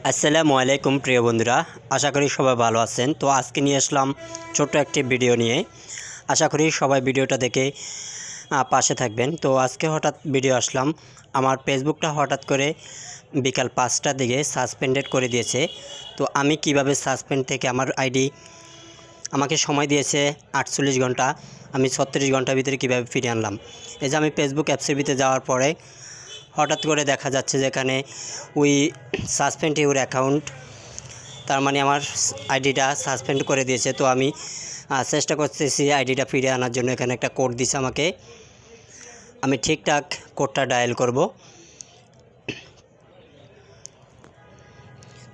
আসসালামু আলাইকুম প্রিয় বন্ধুরা, আশা করি সবাই ভালো আছেন। তো আজকে নিয়ে আসলাম ছোট্ট একটি ভিডিও নিয়ে। আশা করি সবাই ভিডিওটা দেখে পাশে থাকবেন। তো আজকে হঠাৎ ভিডিও আসলাম, আমার ফেসবুকটা হঠাৎ করে বিকাল 5টার দিকে সাসপেন্ডেড করে দিয়েছে। তো আমি কিভাবে সাসপেন্ড থেকে আমার আইডি আমাকে সময় দিয়েছে 48 ঘন্টা, আমি 36 ঘন্টার ভিতরে কীভাবে ফিরিয়ে আনলাম। এই যে আমি ফেসবুক অ্যাপসের ভিতরে যাওয়ার পরে হঠাৎ করে দেখা যাচ্ছে যে এখানে উই সাসপেন্ড ইউর অ্যাকাউন্ট, তার মানে আমার আইডিটা সাসপেন্ড করে দিয়েছে। তো আমি চেষ্টা করতেছি আইডিটা ফিরিয়ে আনার জন্য। এখানে একটা কোড দিছে আমাকে, আমি ঠিকঠাক কোডটা ডায়াল করব।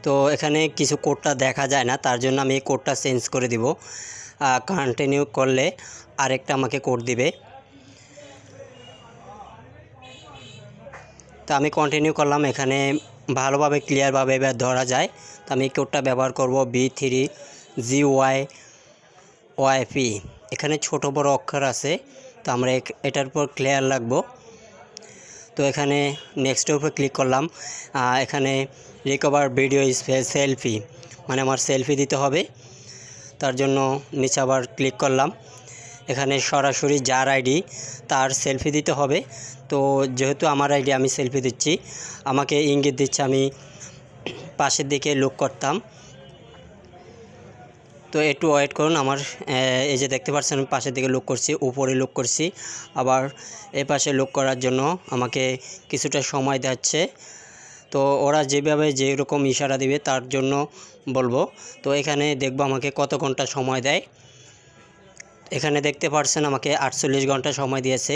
তো এখানে কিছু কোডটা দেখা যায় না, তার জন্য আমি এই কোডটা চেঞ্জ করে দিব। কন্টিনিউ করলে আরেকটা আমাকে কোড দিবে। তো আমি কন্টিনিউ করলাম, এখানে ভালোভাবে ক্লিয়ারভাবে ধরা যায়। তো আমি এই কোডটা ব্যবহার করব B3GYYP। এখানে ছোট বড় অক্ষর আছে, তো আমরা এটার উপর ক্লিয়ার লাগবো। তো এখানে নেক্সটের উপর ক্লিক করলাম। এখানে রিকভার ভিডিও সেলফি, মানে আমার সেলফি দিতে হবে, তার জন্য নিচে আবার ক্লিক করলাম। এখানে সরাসরি যার আইডি তার সেলফি দিতে হবে। তো যেহেতু আমার আইডি, আমি সেলফি দিচ্ছি, আমাকে ইঙ্গিত দিচ্ছে আমি পাশের দিকে লুক করতাম। তো একটু ওয়েট করুন। আমার এই যে দেখতে পাচ্ছেন আমি পাশের দিকে লুক করছি, উপরে লুক করছি, আবার এই পাশে লুক করার জন্য আমাকে কিছুটা সময় দিচ্ছে। তো ওরা যেভাবে যেরকম ইশারা দিবে তার জন্য বলবো। তো এখানে দেখব আমাকে কত ঘন্টা সময় দেয়। এখানে দেখতে পাচ্ছেন আমাকে 48 ঘন্টা সময় দিয়েছে।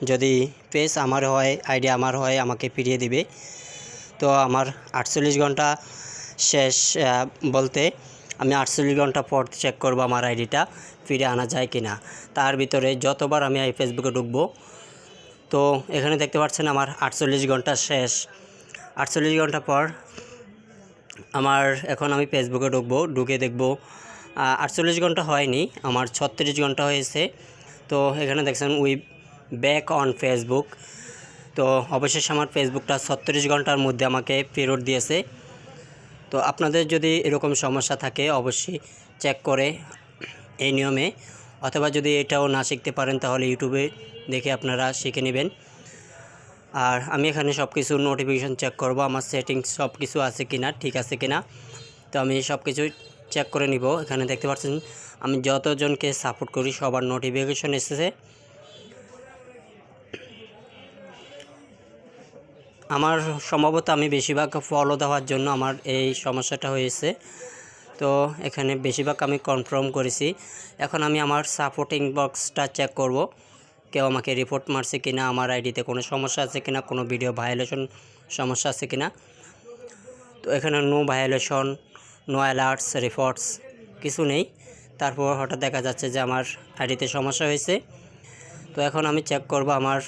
যদি পেজ আমার হয়, আইডি আমার হয়, আমাকে ফিরিয়ে দিবে। তো আমার 48 ঘন্টা শেষ বলতে আমি 48 ঘন্টা পর চেক করব আমার আইডিটা ফিরে আনা যায় কি না। তার ভিতরে যতবার আমি ফেসবুকে ঢুকবো, তো এখানে দেখতে পাচ্ছেন আমার 48 ঘন্টা শেষ। 48 ঘন্টা পর এখন আমি ফেসবুকে ঢুকে দেখব 48 ঘন্টা হয়নি, আমার 36 ঘন্টা হয়েছে। তো এখানে দেখছেন উই ব্যাক অন ফেসবুক। তো অবশেষে আমার ফেসবুকটা 36 ঘন্টার মধ্যে আমাকে ফেরত দিয়েছে। তো আপনাদের যদি এরকম সমস্যা থাকে অবশ্যই চেক করে এই নিয়মে, অথবা যদি এটাও না শিখতে পারেন তাহলে ইউটিউবে দেখে আপনারা শিখে নেবেন। আর আমি এখানে সব কিছু নোটিফিকেশান চেক করব, আমার সেটিংস সব কিছু আছে কিনা, ঠিক আছে কিনা। তো আমি সব কিছু চেক করে নিব। এখানে দেখতে পাচ্ছেন আমি যতজনকে সাপোর্ট করি সবার নোটিফিকেশন এসেছে। আমার সম্ভবত আমি বেশিরভাগ ফলো দেওয়ার জন্য আমার এই সমস্যাটা হয়েছে। তো এখানে বেশিরভাগ আমি কনফার্ম করেছি। এখন আমি আমার সাপোর্টিং বক্সটা চেক করব, কেউ আমাকে রিপোর্ট মারছে কিনা, আমার আইডিতে কোনো সমস্যা আছে কিনা, কোনো ভিডিও ভায়োলেশন সমস্যা আছে কিনা। তো এখানে no violation, no alerts, reports কিছু নেই। তারপর হঠাৎ দেখা যাচ্ছে যে আমার আইডিতে সমস্যা হয়েছে। তো এখন আমি চেক করব আমার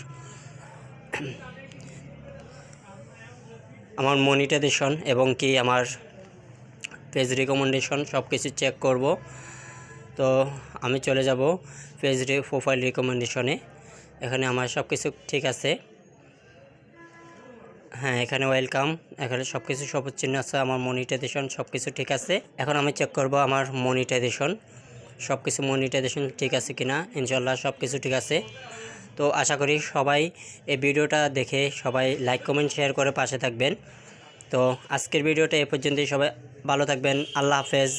মনিটাইজেশন এবং কি আমার পেজ রিকমেন্ডেশন সব কিছু চেক করব। তো আমি চলে যাব পেজ প্রোফাইল রিকমেন্ডেশনে। এখানে আমার সব কিছু ঠিক আছে। হ্যাঁ, এখানে ওয়েলকাম, এখানে সব কিছু সবুজ চিহ্ন আছে, আমার মনিটাইজেশন সব কিছু ঠিক আছে। এখন আমি চেক করব আমার মনিটাইজেশন ঠিক আছে কিনা। ইনশাল্লাহ সব কিছু ঠিক আছে। তো আশা করি সবাই এই ভিডিওটা দেখে সবাই লাইক কমেন্ট শেয়ার করে পাশে থাকবেন। তো আজকের ভিডিওটা এ পর্যন্তই। সবাই ভালো থাকবেন। আল্লাহ হাফেজ।